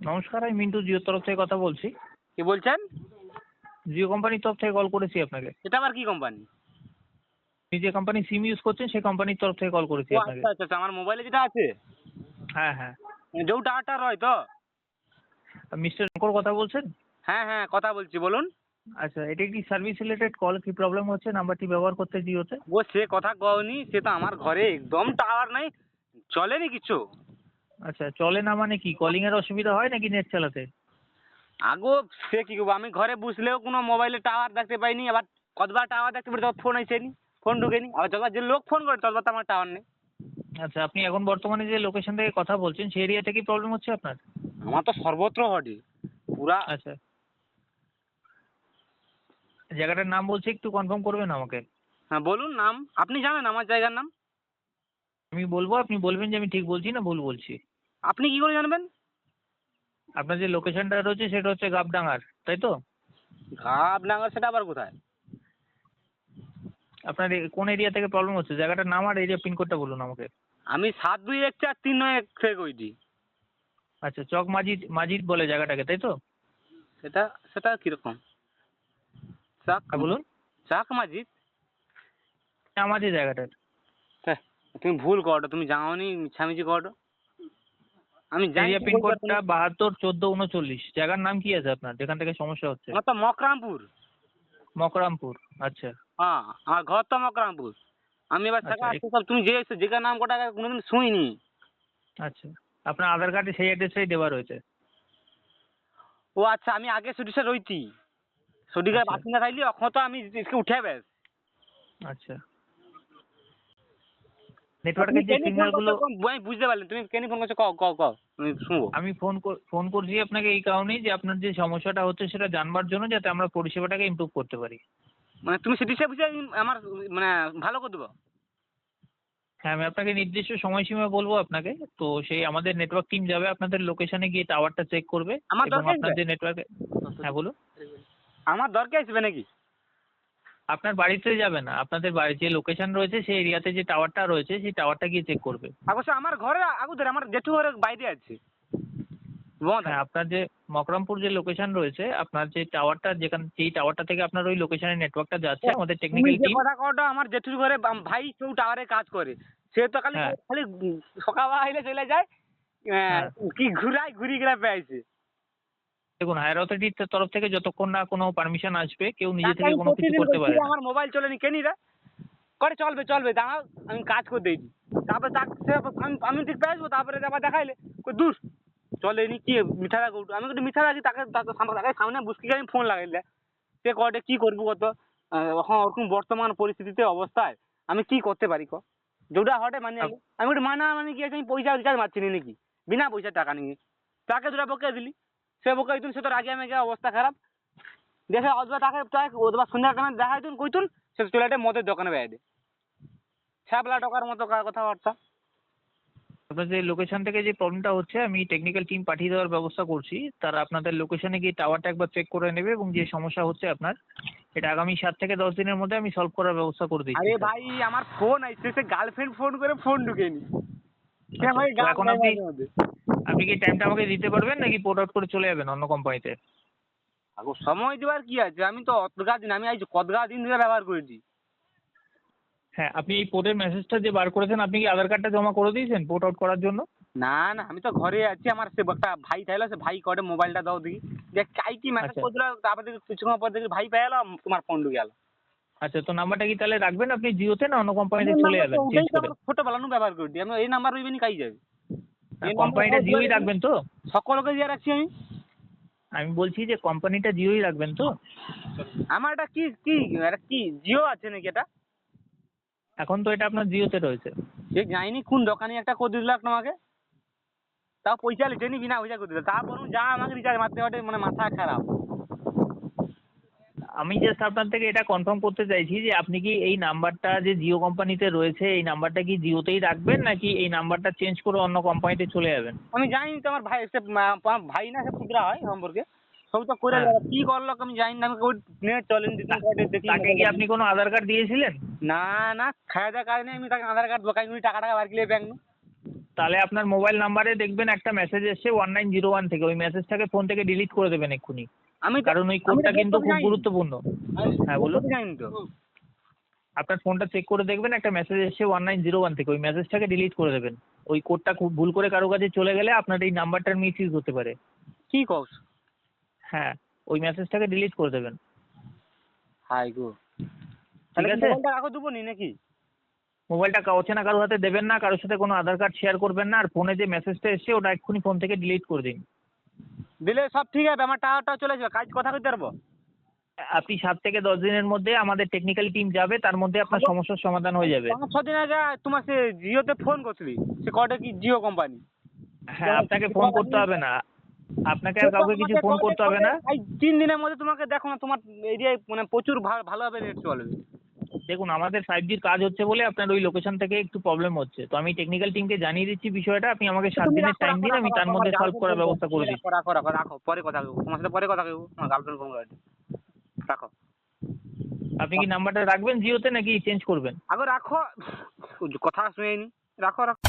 নমস্কার, আমি মিন্টু জিওর তরফ থেকে কথা বলছি। কি বলছেন? জিও কোম্পানির তরফ থেকে কল করেছি আপনাকে। এটা আবার কি কোম্পানি? আপনি যে কোম্পানি সিম ইউজ করছেন সেই কোম্পানির তরফ থেকে কল করেছি ও আপনাকে। আচ্ছা আচ্ছা আচ্ছা, আমার মোবাইলে যেটা আছে হ্যাঁ হ্যাঁ। যেও টাওয়ারটা রয় তো? মিস্টার শঙ্কর কথা বলছেন? হ্যাঁ হ্যাঁ, কথা বলছি, বলুন। আচ্ছা, এটা কি সার্ভিস রিলেটেড কল? কি প্রবলেম হচ্ছে নাম্বারটি ব্যবহার করতে জিওতে? ও সে কথা কওনি, সে তো আমার ঘরে একদম টাওয়ার নাই, চলেনি কিছু। আচ্ছা, চলে না মানে কি কলিং এর অসুবিধা হয় নাকি নেট চালাতে? আগো সে কি করবো, আমি ঘরে বসলেও কোনো মোবাইলে টাওয়ার দেখতে পাইনি, আবার কতবার টাওয়ার দেখতে পারি তখন ফোন আইসেনি, ফোন ঢুকেনি, আবার যতবার যে লোক ফোন করে ততবার তো আমার টাওয়ার নেই। আচ্ছা, আপনি এখন বর্তমানে যে লোকেশন থেকে কথা বলছেন সেই এরিয়াতে কি প্রবলেম হচ্ছে আপনার? আমার তো সর্বত্র হটে পুরা। আচ্ছা, জায়গাটার নাম বলছি, একটু কনফার্ম করবেন আমাকে? হ্যাঁ বলুন নাম, আপনি জানেন আমার জায়গার নাম? আমি বলবো, আপনি বলবেন যে আমি ঠিক বলছি না ভুল বলছি। আপনি কি করে জানবেন? আপনার যে লোকেশনটা রয়েছে সেটা হচ্ছে গাবডাঙ্গার, তাই তো? ঘাবনাঙ্গা সেটা আবার কোথায়? আপনার কোন এরিয়া থেকে প্রবলেম হচ্ছে? জায়গাটার নাম আর এরিয়া পিনকোডটা বলুন আমাকে। আমি 721439 থেকে কইছি। আচ্ছা, চক মাজিদ মাজিদ বলে জায়গাটাকে, তাই তো? সেটা সেটা কিরকম? চাক হ্যাঁ বলুন। চাক মাঝি? নাম আছে জায়গাটার। হ্যাঁ, তুমি ভুল করো, তুমি যাওনি, মিছামিছি করো। আমি জানি এরিয়া তো বলবো পিনকোডটা তুমি। 72 14 39। জায়গার নাম কি আছে আপনার যেখান থেকে সমস্যা হচ্ছে? আমার তো মকরামপুর। মকরামপুর। আচ্ছা হ্যাঁ, আমার ঘর তো মকরামপুর। আমি এবার থাকা আচ্ছা আছি সব, তুমি যে যেখানে নাম কটা কোনোদিন শুনিনি। আচ্ছা, আপনার আধার কার্ডে সেই অ্যাড্রেসটাই দেওয়া রয়েছে। ও আচ্ছা, আমি আগে সরিষা রইতি, সরিষার আচ্ছা বাসিন্দা থাইলি, এখন তো আমি উঠে বেশ। আচ্ছা, তুমি নেটওয়ার্কের যে কেন ফোন সিগন্যালগুলো। করছো আমি বুঝতে পারলাম, তুমি কেন ফোন করছো, কও কও কও, আমি শুনবো। আমি ফোন করছি আপনাকে এই কারণেই যে আপনার যে সমস্যাটা হচ্ছে সেটা জানবার জন্য, যাতে আমরা পরিষেবাটাকে ইমপ্রুভ করতে পারি। মানে তুমি সেটি বুঝে আমার মানে ভালো করে দেবো। হ্যাঁ, আমি আপনাকে নির্দিষ্ট সময়সীমা বলবো আপনাকে। তো সেই আমাদের নেটওয়ার্ক টিম যাবে আপনাদের লোকেশনে গিয়ে টাওয়ারটা চেক করবে আমার এবং দরকার আপনার আছে, যে নেটওয়ার্কে। হ্যাঁ বলুন। আমার দরকার আসবে নাকি? আপনার বাড়িতে যাবে না, আপনাদের বাড়ির যে লোকেশন রয়েছে সেই এরিয়াতে যে টাওয়ারটা রয়েছে সেই টাওয়ারটা গিয়ে চেক করবে। অবশ্য আমার ঘরে আগুদের, আমার জেঠু ঘরে বাইরে আছে বন্ধ হ্যাঁ, আছে। আপনার যে মকরমপুর যে লোকেশন রয়েছে, আপনার যে টাওয়ারটা যেই টাওয়ারটা থেকে আপনার ওই লোকেশনের নেটওয়ার্কটা যাচ্ছে, আমাদের তুমি টেকনিক্যাল যে টিম। কথা কওটা, আমার জেঠুর ঘরে ভাই কেউ টাওয়ারে কাজ করে, সে তো খালি হ্যাঁ খালি সকালবেলা হইলে চলে যায়, হ্যাঁ, কি ঘুরি গেলা পেয়েছে। দেখুন, হায়ার অথরিটির তরফ থেকে যতক্ষণ না কোনো পারমিশন আসবে কেউ নিজে তাকে থেকে আমি কোনো কিছু প্রতিদিন করতে বলছি পারে না। আমার মোবাইল চলেনি কেনি রে, করে চলবে চলবে দাঁড়াও, আমি কাজ করে দিয়েছি। তারপরে আমি ঠিক পেয়ে আসবো, তারপরে আবার দেখাইলে কই দূর চলেনি, কি মিঠা রাখো, আমি একটু মিঠা রাখি, তাকে সামনে বুঝতে আমি ফোন লাগাইলে সে কটে কি করবো কত। এখন ওরকম বর্তমান পরিস্থিতিতে অবস্থায় আমি কি করতে পারি ক, যেটা হটে মানে আপ- আমি ওটা মানা মানে কি আছে, আমি পয়সা রিচার্জ মারছি না নাকি, বিনা পয়সা টাকা নিয়ে তাকে দুটা বকে দিলি, সে বকে দিতুন, সে তো রাগে মেগে অবস্থা খারাপ দেখে অথবা তাকে অথবা সন্ধ্যার টাইমে দেখাই তুন কইতুন, সে চলে একটা মদের দোকানে বেড়ে দে ছ্যাবলা টাকার মতো কথাবার্তা। আপনার যে লোকেশন থেকে যে প্রবলেমটা হচ্ছে, আমি টেকনিক্যাল টিম পাঠিয়ে দেওয়ার ব্যবস্থা করছি। তারা আপনাদের লোকেশনে গিয়ে টাওয়ারটা একবার চেক করে নেবে এবং যে সমস্যা হচ্ছে আপনার, এটা আগামী 7 থেকে 10 দিনের মধ্যে আমি সলভ করার ব্যবস্থা করে দিচ্ছি আরে স্যার। ভাই, আমার ফোন আইছে, সে গার্লফ্রেন্ড ফোন করে ফোন ঢুকেনি, সে আচ্ছা, আমাকে তো গাল এখন দেয় আপনি মাঝে মধ্যে। আপনি কি টাইমটা আমাকে দিতে পারবেন নাকি পোর্ট আউট করে চলে যাবেন অন্য কোম্পানিতে? আগো সময় দেওয়ার কি আছে, আমি তো অতগা দিন, আমি আজ কতগা দিন ধরে ব্যবহার করেছি। হ্যাঁ, আপনি এই পোর্টের মেসেজটা যে বার করেছেন, আপনি কি আধার কার্ডটা জমা করে দিয়েছেন পোর্ট আউট করার জন্য? না না, আমি তো ঘরে আছি, আমার সে একটা ভাই থাইলো, সে ভাই কটে মোবাইলটা দাও দেখি, যে কাই কি মেসেজ আচ্ছা করছিল, তারপরে দেখি কিছুক্ষণ পর দেখি ভাই পেয়ে গেল, তোমার ফোন ঢুকে গেল। আচ্ছা, তো নাম্বারটা কি তাহলে রাখবেন আপনি জিওতে, না অন্য কোম্পানিতে আমার চলে নাম্বার তো যাবেন চেঞ্জ ওটাই, তো করে? আমার ছোটবেলা নু ব্যবহার করি, আমি এই নাম্বার রইবে নি কাই যাবে, এই নাম্বার কোম্পানিটা জিওই রাখবেন তো? সকলকে দিয়ে রাখছি আমি। আমি বলছি যে কোম্পানিটা জিওই রাখবেন তো? আমার এটা কি কি এটা কি জিও আছে নাকি এটা? এখন তো এটা আপনার জিওতে রয়েছে। সে যাইনি কোন দোকানে একটা করে দিল তোমাকে, তাও পয়সা লিখে নি, বিনা পয়সা করে দিল, তারপর যা আমাকে রিচার্জ মারতে হবে, মানে মাথা খারাপ। আমি জাস্ট আপনার থেকে এটা কনফার্ম করতে চাইছি যে আপনি কি এই নাম্বারটা যে জিও কোম্পানিতে রয়েছে এই নাম্বারটা কি জিওতেই রাখবেন, নাকি এই নাম্বারটা চেঞ্জ করে অন্য কোম্পানিতে চলে যাবেন? আমি জানি তো, আমার ভাই সে আমার ভাই না, সে খুচরা হয় সম্পর্কে, সব তো করে হ্যাঁ, দেবে। কি করলো আমি জানি না, আমি ওই নেট চলেন দিদিন কয়টা দেখি তাকে কি মোবাইল। আপনি কোনো আধার কার্ড দিয়েছিলেন? না না, খাওয়া দাওয়ার কারণে আমি তাকে আধার কার্ড দোকান টাকা টাকা বার কিলে ব্যাংক। তাহলে আপনার মোবাইল নাম্বারে দেখবেন একটা মেসেজ এসছে 1901 থেকে, ওই মেসেজটাকে ফোন থেকে ডিলিট করে দেবেন এক্ষুনি, আমি তো কারণ ওই আমি কোডটা তো কিন্তু দেখতে খুব যাইনি। গুরুত্বপূর্ণ। হ্যাঁ, বলুন। দেখতে যাইনি তো। আপনার ফোনটা চেক করে দেখবেন একটা মেসেজ এসছে 1901 থেকে, ওই মেসেজটাকে ডিলিট করে দেবেন। ওই কোডটা খুব ভুল করে কারো কাছে চলে গেলে আপনার এই নাম্বারটার মিস ইউজ হতে পারে। কি কস? হ্যাঁ, ওই মেসেজটাকে ডিলিট করে দেবেন। হাই গো। ঠিক তাহলে কি আছে? মোবাইলটা কাকু দেবো নি নাকি? মোবাইলটা অচেনা কারোর হাতে দেবেন না, কারোর সাথে কোনো আধার কার্ড শেয়ার করবেন না, আর ফোনে যে মেসেজটা এসছে ওটা এক্ষুনি ফোন থেকে ডিলিট করে দিন। দিলে সব ঠিক আছে, আমার টাকাটাও চলে যাবে, কাজ কথা কইতে পারবো। আপনি 7 থেকে 10 দিনের মধ্যে আমাদের টেকনিক্যাল টিম যাবে, তার মধ্যে আপনার সমস্যার সমাধান হয়ে যাবে। 5-6 দিন আগে তোমার সে জিওতে ফোন করছিলি, সে কটা কি জিও কোম্পানি। হ্যাঁ, আপনাকে ফোন করতে হবে না, আপনাকে আর কাউকে কিছু ফোন করতে হবে না। 3 দিনের মধ্যে তোমাকে দেখো না, তোমার এরিয়ায় মানে প্রচুর ভালোভাবে নেট চলবে। দেখুন, আমাদের 5Gর কাজ হচ্ছে বলে আপনার ওই লোকেশন থেকে একটু প্রবলেম হচ্ছে, তো আমি টেকনিক্যাল টিমকে জানিয়ে দিচ্ছি বিষয়টা। আপনি আমাকে 7 তুমি দিনের রাখো টাইম রাখো দিন, রাখো আমি তার রাখো, আমার মধ্যে সলভ গার্লফ্রেন্ড করার ফোন ব্যবস্থা করে করছে, দিচ্ছি। রাখো রাখো রাখো রাখো, পরে কথা বলবো তোমার সাথে, পরে কথা বলবো, আমার গার্লফ্রেন্ড ফোন করে। রাখো। আপনি কি নাম্বারটা রাখবেন জিওতে নাকি চেঞ্জ করবেন? আগে রাখো, কথা শুনেনি, রাখো রাখো।